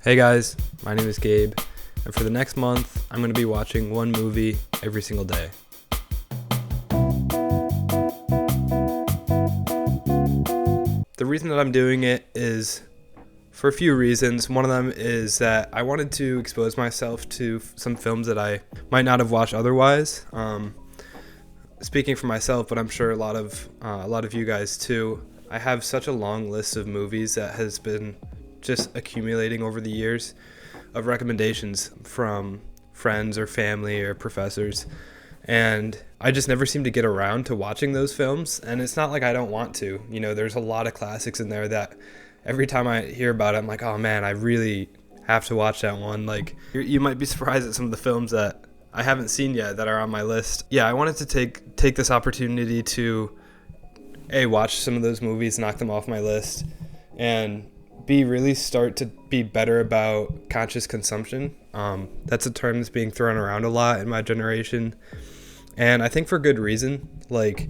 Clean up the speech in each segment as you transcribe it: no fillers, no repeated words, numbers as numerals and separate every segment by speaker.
Speaker 1: Hey guys, my name is Gabe, and for the next month, I'm going to be watching one movie every single day. The reason that I'm doing it is for a few reasons. One of them is that I wanted to expose myself to some films that I might not have watched otherwise. Speaking for myself, but I'm sure a lot of you guys too. I have such a long list of movies that has been just accumulating over the years of recommendations from friends or family or professors, and I just never seem to get around to watching those films. And it's not like I don't want to. There's a lot of classics in there that every time I hear about it, I'm like, oh man, I really have to watch that one. Like, you might be surprised at some of the films that I haven't seen yet that are on my list. Yeah, I wanted to take this opportunity to watch some of those movies, knock them off my list, and really start to be better about conscious consumption. That's a term that's being thrown around a lot in my generation, and I think for good reason. Like,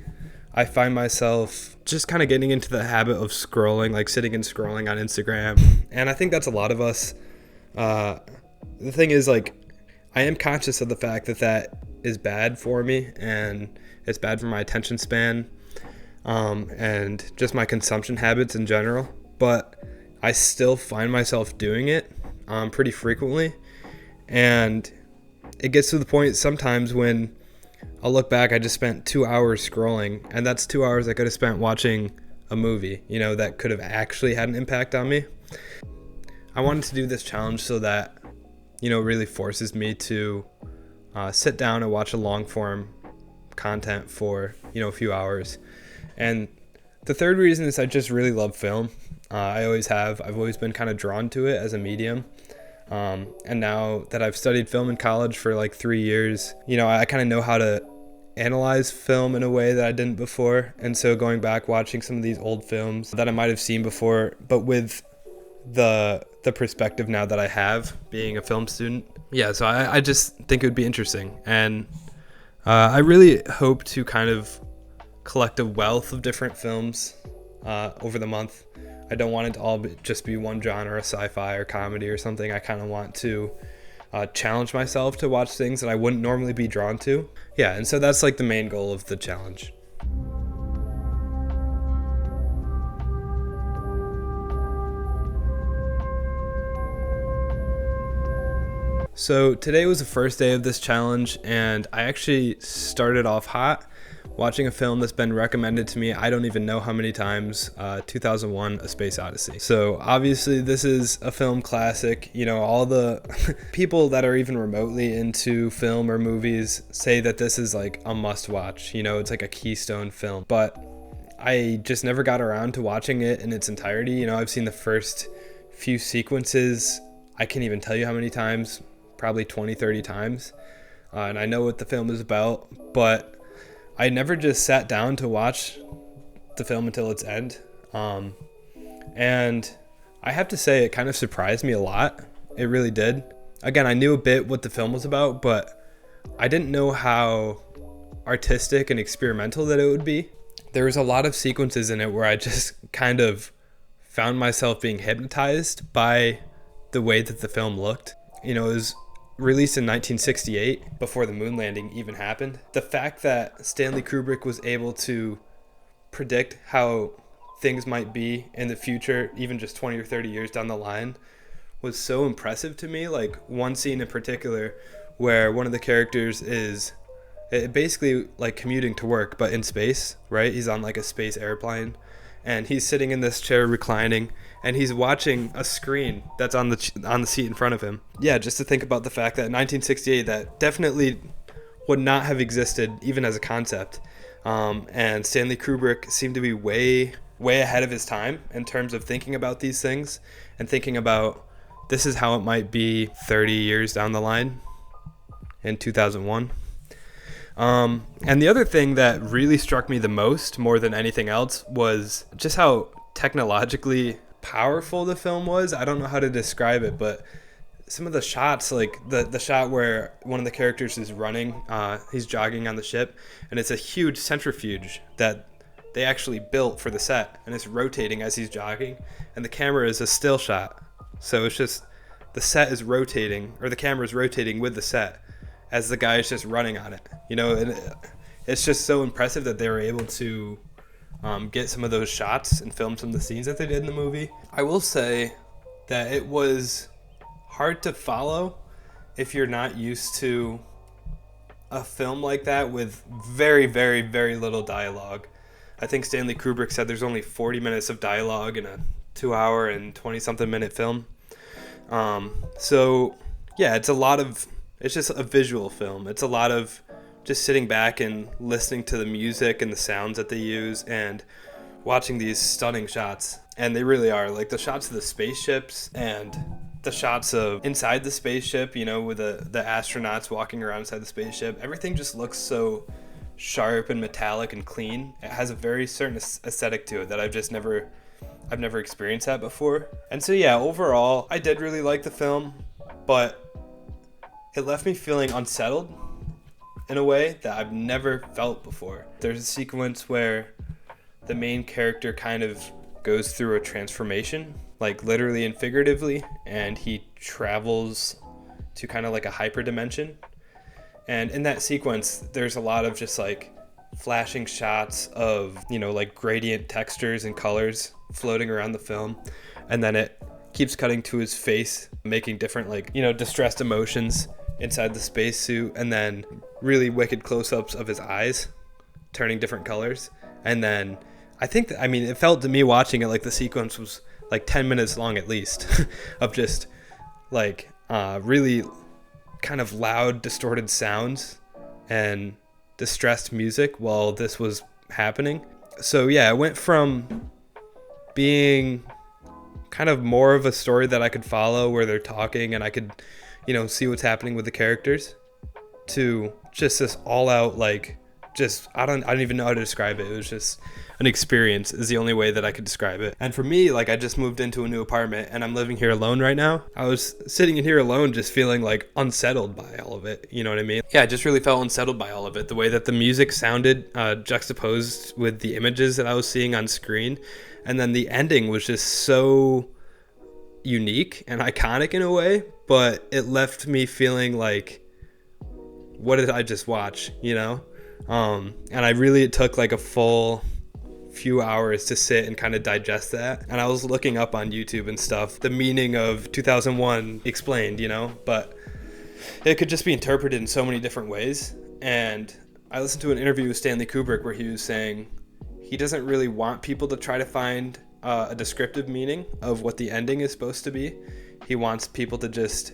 Speaker 1: I find myself just kind of getting into the habit of scrolling, like sitting and scrolling on Instagram, and I think that's a lot of us. The thing is, like, I am conscious of the fact that is bad for me, and it's bad for my attention span, and just my consumption habits in general, but I still find myself doing it pretty frequently, and it gets to the point sometimes when I'll look back, I just spent 2 hours scrolling, and that's 2 hours I could have spent watching a movie, that could have actually had an impact on me. I wanted to do this challenge so that, really forces me to sit down and watch a long form content for, a few hours. And the third reason is I just really love film. I always have. I've always been kind of drawn to it as a medium. And now that I've studied film in college for like 3 years, I kind of know how to analyze film in a way that I didn't before. And so going back, watching some of these old films that I might have seen before, but with the perspective now that I have being a film student. Yeah, so I just think it would be interesting. And I really hope to kind of collect a wealth of different films over the month. I don't want it to all just be one genre, a sci-fi or comedy or something. I kind of want to challenge myself to watch things that I wouldn't normally be drawn to. Yeah, and so that's like the main goal of the challenge. So today was the first day of this challenge, and I actually started off hot watching a film that's been recommended to me I don't even know how many times, 2001 A Space Odyssey. So obviously this is a film classic. All the people that are even remotely into film or movies say that this is like a must watch. It's like a keystone film, but I just never got around to watching it in its entirety. I've seen the first few sequences, I can't even tell you how many times, probably 20, 30 times. And I know what the film is about, but I never just sat down to watch the film until its end. And I have to say, it kind of surprised me a lot. It really did. Again, I knew a bit what the film was about, but I didn't know how artistic and experimental that it would be. There was a lot of sequences in it where I just kind of found myself being hypnotized by the way that the film looked. It was released in 1968, before the moon landing even happened. The fact that Stanley Kubrick was able to predict how things might be in the future, even just 20 or 30 years down the line, was so impressive to me. Like, one scene in particular where one of the characters is basically like commuting to work, but in space, right? He's on like a space airplane, and he's sitting in this chair reclining, and he's watching a screen that's on the seat in front of him. Yeah, just to think about the fact that in 1968, that definitely would not have existed even as a concept. And Stanley Kubrick seemed to be way ahead of his time in terms of thinking about these things and thinking about this is how it might be 30 years down the line in 2001. And the other thing that really struck me the most, more than anything else, was just how technologically powerful the film was. I don't know how to describe it, but some of the shots, like the shot where one of the characters is running, he's jogging on the ship, and it's a huge centrifuge that they actually built for the set, and it's rotating as he's jogging, and the camera is a still shot. So it's just the set is rotating, or the camera is rotating with the set as the guy is just running on it, you know. And it's just so impressive that they were able to get some of those shots and film some of the scenes that they did in the movie. I will say that it was hard to follow if you're not used to a film like that with very, very, very little dialogue. I think Stanley Kubrick said there's only 40 minutes of dialogue in a 2-hour and 20-something minute film. So yeah, it's just a visual film. It's a lot of just sitting back and listening to the music and the sounds that they use and watching these stunning shots. And they really are, like the shots of the spaceships and the shots of inside the spaceship, you know, with the astronauts walking around inside the spaceship. Everything just looks so sharp and metallic and clean. It has a very certain aesthetic to it that I've never experienced that before. And so yeah, overall, I did really like the film, but it left me feeling unsettled in a way that I've never felt before. There's a sequence where the main character kind of goes through a transformation, like literally and figuratively, and he travels to kind of like a hyperdimension. And in that sequence, there's a lot of just like flashing shots of, you know, like gradient textures and colors floating around the film. And then it keeps cutting to his face, making different, like, you know, distressed emotions inside the spacesuit, and then really wicked close-ups of his eyes turning different colors. And then it felt to me watching it like the sequence was like 10 minutes long at least of just like really kind of loud, distorted sounds and distressed music while this was happening. So yeah, it went from being kind of more of a story that I could follow where they're talking and I could, you know, see what's happening with the characters, to just this all out, like, just I don't even know how to describe it. It was just an experience is the only way that I could describe it. And for me, like, I just moved into a new apartment and I'm living here alone right now. I was sitting in here alone just feeling like unsettled by all of it. You know what I mean? Yeah, I just really felt unsettled by all of it. The way that the music sounded juxtaposed with the images that I was seeing on screen. And then the ending was just so unique and iconic in a way, but it left me feeling like, what did I just watch, you know? And it took like a full few hours to sit and kind of digest that. And I was looking up on YouTube and stuff, the meaning of 2001 explained, you know, but it could just be interpreted in so many different ways. And I listened to an interview with Stanley Kubrick where he was saying he doesn't really want people to try to find a descriptive meaning of what the ending is supposed to be. He wants people to just,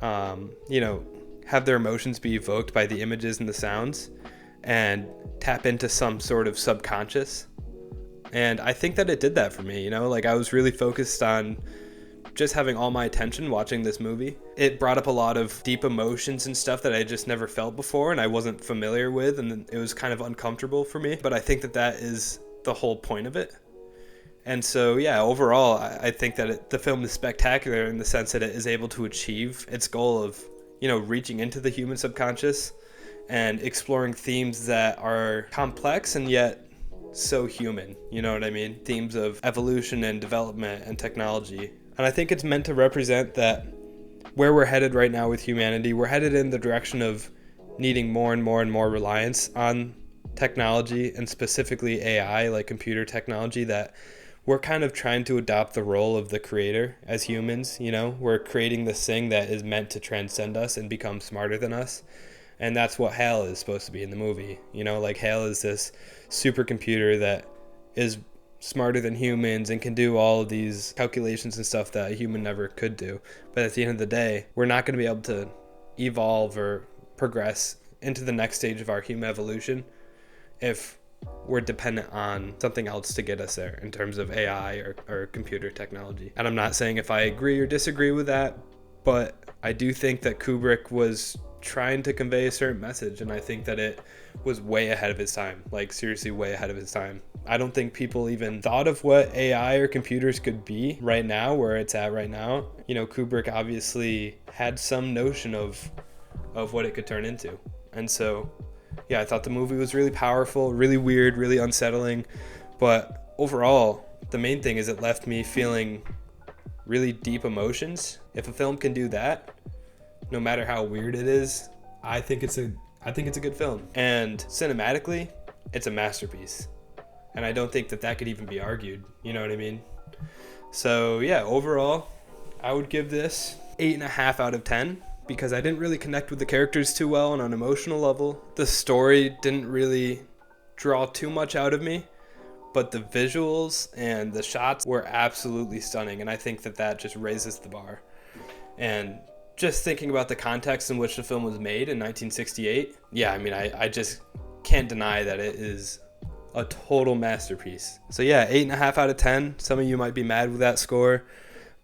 Speaker 1: you know, have their emotions be evoked by the images and the sounds and tap into some sort of subconscious. And I think that it did that for me, you know, like I was really focused on just having all my attention watching this movie. It brought up a lot of deep emotions and stuff that I just never felt before and I wasn't familiar with, and it was kind of uncomfortable for me. But I think that is the whole point of it. And so, yeah, overall, I think that the film is spectacular in the sense that it is able to achieve its goal of, you know, reaching into the human subconscious and exploring themes that are complex and yet so human, you know what I mean? Themes of evolution and development and technology. And I think it's meant to represent that where we're headed right now with humanity, we're headed in the direction of needing more and more and more reliance on technology, and specifically AI, like computer technology, that we're kind of trying to adopt the role of the creator as humans, you know? We're creating this thing that is meant to transcend us and become smarter than us. And that's what HAL is supposed to be in the movie. You know, like HAL is this supercomputer that is smarter than humans and can do all of these calculations and stuff that a human never could do. But at the end of the day, we're not going to be able to evolve or progress into the next stage of our human evolution if we're dependent on something else to get us there in terms of AI or computer technology. And I'm not saying if I agree or disagree with that, but I do think that Kubrick was trying to convey a certain message, and I think that it was way ahead of its time, like seriously way ahead of its time. I don't think people even thought of what AI or computers could be right now, where it's at right now. You know, Kubrick obviously had some notion of what it could turn into. And so, yeah, I thought the movie was really powerful, really weird, really unsettling. But overall, the main thing is it left me feeling really deep emotions. If a film can do that, no matter how weird it is, I think it's a good film. And cinematically, it's a masterpiece. And I don't think that could even be argued. You know what I mean? So yeah, overall, I would give this 8.5 out of 10 because I didn't really connect with the characters too well on an emotional level. The story didn't really draw too much out of me, but the visuals and the shots were absolutely stunning, and I think that just raises the bar. And just thinking about the context in which the film was made in 1968, yeah, I mean, I just can't deny that it is a total masterpiece. So yeah, 8.5 out of 10. Some of you might be mad with that score,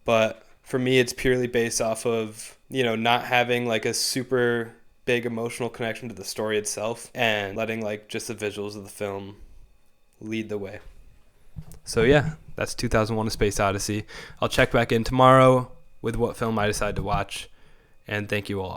Speaker 1: but for me, it's purely based off of, not having like a super big emotional connection to the story itself and letting like just the visuals of the film lead the way. So yeah, that's 2001: A Space Odyssey. I'll check back in tomorrow with what film I decide to watch, and thank you all.